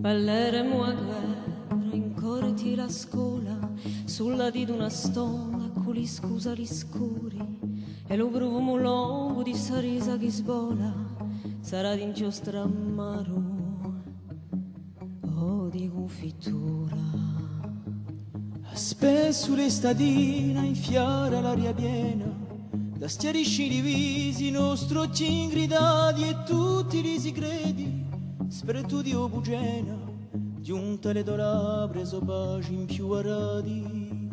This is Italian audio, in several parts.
Balleremo a guerra, in corti la scuola, sulla di una stola, con li scusa li scuri, e lo profumo lungo di sta risa che sbola, sarà d'inchiostro amaro o di confittura. Spesso l'estadina infiara l'aria piena, da stiarisci divisi, nostro occhi ingridati e tutti i segreti, spertuti o bugena, giunta le dola preso pace in più arati.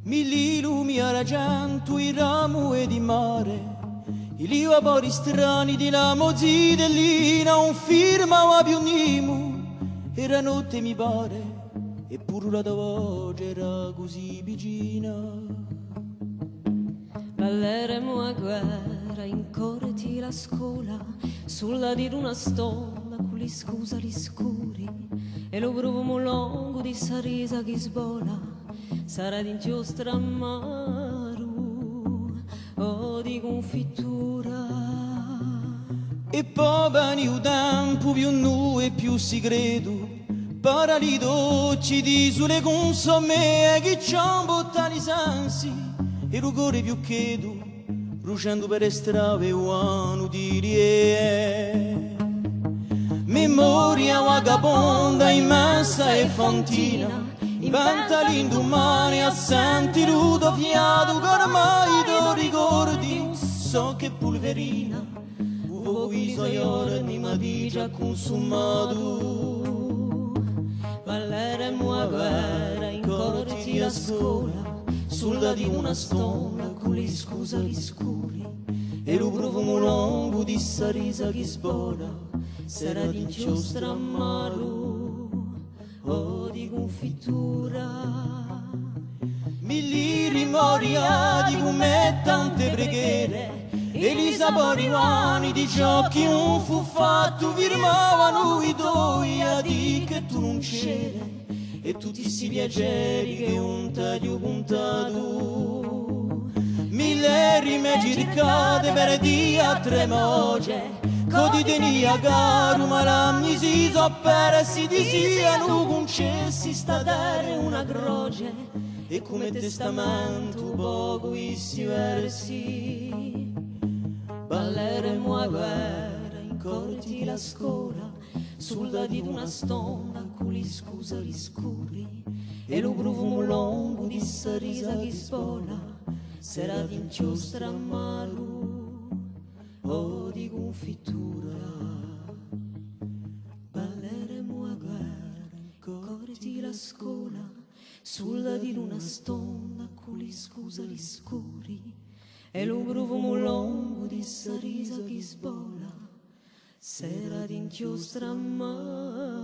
Mille lumi argento, i ramo e di mare, i vapori strani di la mozzidellina, un firma più nimo, era notte mi pare, eppure la tua voce era così vicina. Balleremo a guerra, in corti la scuola, sulla di una stola, con li scusa li scuri, e lo profumo lungo di sta risa che sbola, sarà d'inchiostro amaro o di confittura. E poi veni un tempo più nu e più segreto, paralito ci di sulle consomme che c'han bottali sensi, e il cuore più cheto, bruciando per strade o anno di rie. Memoria vagabonda immensa e fontina, inventa l'indomani, assenti rudo fiato, che ormai tu ricordi, so che polverina, uvo i suoi orni ma di già consumato. Balleremo a guerra, in corti la scuola, sulla di una stola, con li scusa li scuri, e lo profumo lungo di sta risa che sbola, sarà d'inchiostro amaro o di confittura. Mille rimoriati come tante preghiere, e gli sapori vani di ciò che un fu fatto, firmavano i tuoi a di che tu non c'eri, e tutti sti piaceri che un taglio puntato. Mille rime cercate per di a tremoge, coditenia caro, ma la si so per si di siano concessi sta terra una croce, e come testamento poco questi versi. Balleremo a guerra, in corti la scuola, sulla di una stola, con li scusa li scuri, e lo profumo lungo di sta risa che sbola, sarà d'inchiostro amaro o di confittura. Balleremo a guerra, in corti la scuola, sulla di una stola, con li scusa li scuri, e lo profumo lungo di sta risa che sbola, sarà d'inchiostro amaro